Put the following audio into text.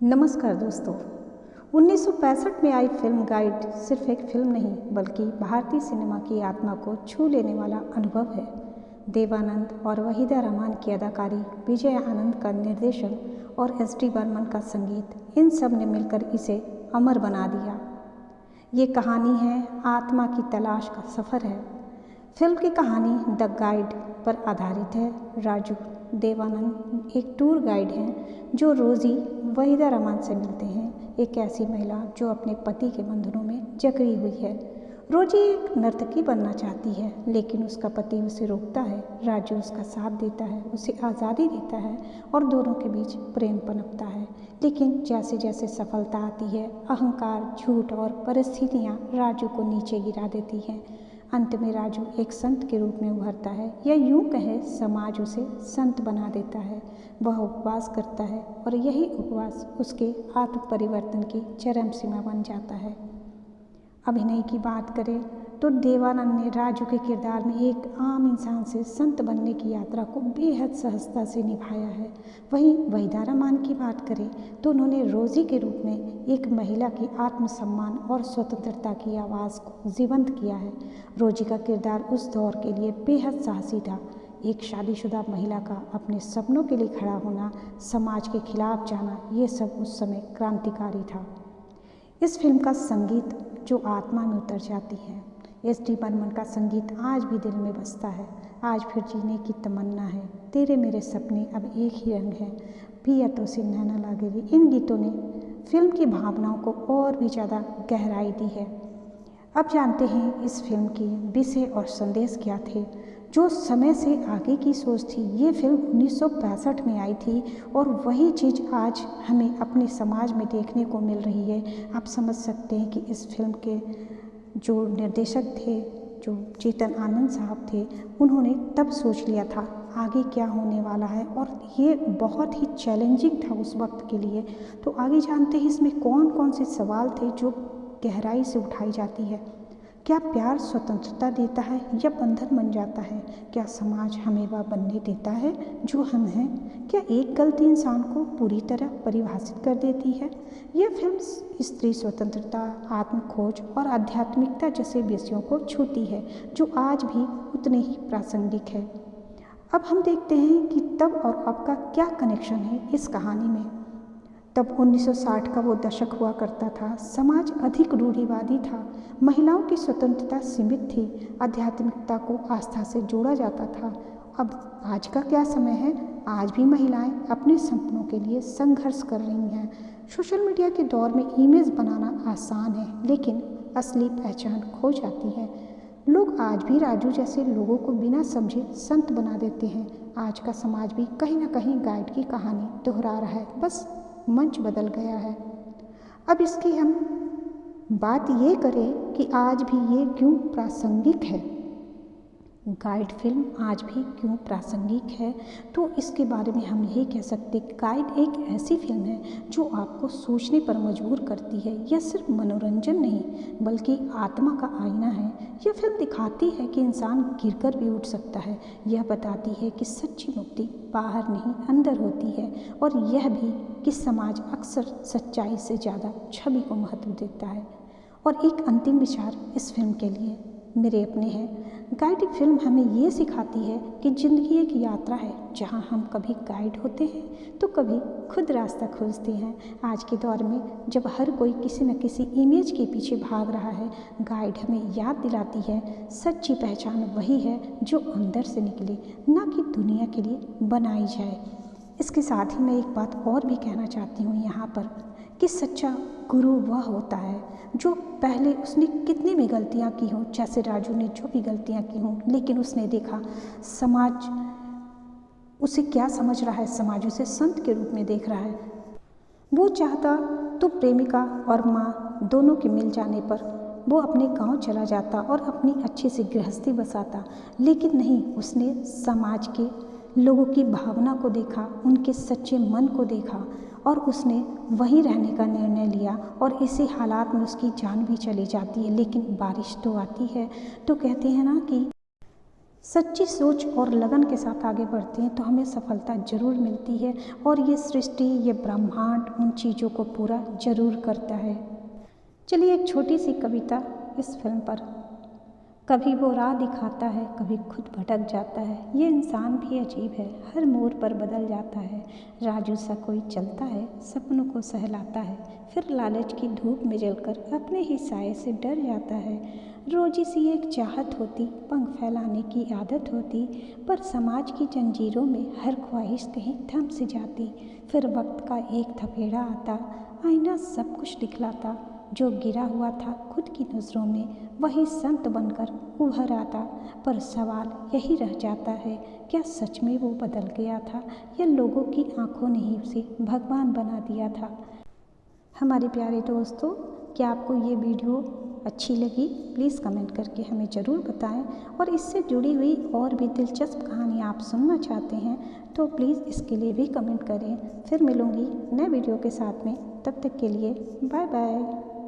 नमस्कार दोस्तों। 1965 में आई फिल्म गाइड सिर्फ एक फिल्म नहीं बल्कि भारतीय सिनेमा की आत्मा को छू लेने वाला अनुभव है। देवानंद और वहीदा रहमान की अदाकारी, विजय आनंद का निर्देशन और एस.डी. बर्मन का संगीत, इन सब ने मिलकर इसे अमर बना दिया। ये कहानी है आत्मा की तलाश का सफ़र है। फिल्म की कहानी द गाइड पर आधारित है। राजू देवानंद एक टूर गाइड हैं जो रोज़ी वहीदा रहमान से मिलते हैं, एक ऐसी महिला जो अपने पति के बंधनों में जकड़ी हुई है। रोज़ी एक नर्तकी बनना चाहती है लेकिन उसका पति उसे रोकता है। राजू उसका साथ देता है, उसे आज़ादी देता है और दोनों के बीच प्रेम पनपता है। लेकिन जैसे जैसे सफलता आती है, अहंकार, झूठ और परिस्थितियाँ राजू को नीचे गिरा देती हैं। अंत में राजू एक संत के रूप में उभरता है, या यूं कहें समाज उसे संत बना देता है। वह उपवास करता है और यही उपवास उसके आत्म परिवर्तन की चरम सीमा बन जाता है। अभिनय की बात करें तो देवानंद ने राजू के किरदार में एक आम इंसान से संत बनने की यात्रा को बेहद सहजता से निभाया है। वहीं वहीदा रहमान की बात करें तो उन्होंने रोज़ी के रूप में एक महिला की आत्मसम्मान और स्वतंत्रता की आवाज़ को जीवंत किया है। रोज़ी का किरदार उस दौर के लिए बेहद साहसी था। एक शादीशुदा महिला का अपने सपनों के लिए खड़ा होना, समाज के खिलाफ जाना, ये सब उस समय क्रांतिकारी था। इस फिल्म का संगीत जो आत्मा में उतर जाती है। एस.डी. बर्मन का संगीत आज भी दिल में बसता है। आज फिर जीने की तमन्ना है, तेरे मेरे सपने अब एक ही रंग है, पिया तो से नैना लागेगी। इन गीतों ने फिल्म की भावनाओं को और भी ज़्यादा गहराई दी है। अब जानते हैं इस फिल्म की विषय और संदेश क्या थे। जो समय से आगे की सोच थी, ये फिल्म 1965 में आई थी और वही चीज़ आज हमें अपने समाज में देखने को मिल रही है। आप समझ सकते हैं कि इस फिल्म के जो निर्देशक थे, जो चेतन आनंद साहब थे, उन्होंने तब सोच लिया था आगे क्या होने वाला है, और ये बहुत ही चैलेंजिंग था उस वक्त के लिए। तो आगे जानते हैं इसमें कौन कौन से सवाल थे जो गहराई से उठाई जाती है। क्या प्यार स्वतंत्रता देता है या बंधन बन जाता है? क्या समाज हमें वह बनने देता है जो हम हैं? क्या एक गलती इंसान को पूरी तरह परिभाषित कर देती है? यह फिल्म स्त्री स्वतंत्रता, आत्मखोज और आध्यात्मिकता जैसे विषयों को छूती है जो आज भी उतने ही प्रासंगिक है। अब हम देखते हैं कि तब और अब का क्या कनेक्शन है इस कहानी में। तब 1960 का वो दशक हुआ करता था। समाज अधिक रूढ़िवादी था, महिलाओं की स्वतंत्रता सीमित थी, आध्यात्मिकता को आस्था से जोड़ा जाता था। अब आज का क्या समय है? आज भी महिलाएं अपने सपनों के लिए संघर्ष कर रही हैं। सोशल मीडिया के दौर में इमेज बनाना आसान है लेकिन असली पहचान खो जाती है। लोग आज भी राजू जैसे लोगों को बिना समझे संत बना देते हैं। आज का समाज भी कहीं ना कहीं गाइड की कहानी दोहरा रहा है, बस मंच बदल गया है। अब इसकी हम बात ये करें कि आज भी ये क्यों प्रासंगिक है, गाइड फिल्म आज भी क्यों प्रासंगिक है, तो इसके बारे में हम यही कह सकते हैं कि गाइड एक ऐसी फिल्म है जो आपको सोचने पर मजबूर करती है। यह सिर्फ मनोरंजन नहीं बल्कि आत्मा का आईना है। यह फिल्म दिखाती है कि इंसान गिरकर भी उठ सकता है। यह बताती है कि सच्ची मुक्ति बाहर नहीं अंदर होती है, और यह भी कि समाज अक्सर सच्चाई से ज़्यादा छवि को महत्व देता है। और एक अंतिम विचार इस फिल्म के लिए मेरे अपने हैं। गाइड फिल्म हमें ये सिखाती है कि ज़िंदगी एक यात्रा है जहाँ हम कभी गाइड होते हैं तो कभी खुद रास्ता खोजते हैं। आज के दौर में जब हर कोई किसी न किसी इमेज के पीछे भाग रहा है, गाइड हमें याद दिलाती है सच्ची पहचान वही है जो अंदर से निकले, ना कि दुनिया के लिए बनाई जाए। इसके साथ ही मैं एक बात और भी कहना चाहती हूँ यहाँ पर कि सच्चा गुरु वह होता है जो पहले उसने कितनी भी गलतियाँ की हों, जैसे राजू ने जो भी गलतियाँ की हों, लेकिन उसने देखा समाज उसे क्या समझ रहा है, समाज उसे संत के रूप में देख रहा है। वो चाहता तो प्रेमिका और माँ दोनों के मिल जाने पर वो अपने गांव चला जाता और अपनी अच्छी सी गृहस्थी बसाता, लेकिन नहीं, उसने समाज के लोगों की भावना को देखा, उनके सच्चे मन को देखा और उसने वहीं रहने का निर्णय लिया। और इसी हालात में उसकी जान भी चली जाती है, लेकिन बारिश तो आती है। तो कहते हैं ना कि सच्ची सोच और लगन के साथ आगे बढ़ते हैं तो हमें सफलता ज़रूर मिलती है और ये सृष्टि, ये ब्रह्मांड उन चीज़ों को पूरा ज़रूर करता है। चलिए एक छोटी सी कविता इस फिल्म पर। कभी वो राह दिखाता है, कभी खुद भटक जाता है, ये इंसान भी अजीब है, हर मोड़ पर बदल जाता है। राजू सा कोई चलता है, सपनों को सहलाता है, फिर लालच की धूप में जलकर अपने ही साये से डर जाता है। रोजी सी एक चाहत होती, पंख फैलाने की आदत होती, पर समाज की जंजीरों में हर ख्वाहिश कहीं थम सी जाती। फिर वक्त का एक थपेड़ा आता, आईना सब कुछ दिखलाता, जो गिरा हुआ था खुद की नज़रों में वही संत बनकर उभर आता। पर सवाल यही रह जाता है, क्या सच में वो बदल गया था या लोगों की आंखों ने ही उसे भगवान बना दिया था। हमारे प्यारे दोस्तों, क्या आपको ये वीडियो अच्छी लगी? प्लीज़ कमेंट करके हमें ज़रूर बताएं और इससे जुड़ी हुई और भी दिलचस्प कहानी आप सुनना चाहते हैं तो प्लीज़ इसके लिए भी कमेंट करें। फिर मिलूँगी नए वीडियो के साथ में, तब तक के लिए बाय बाय।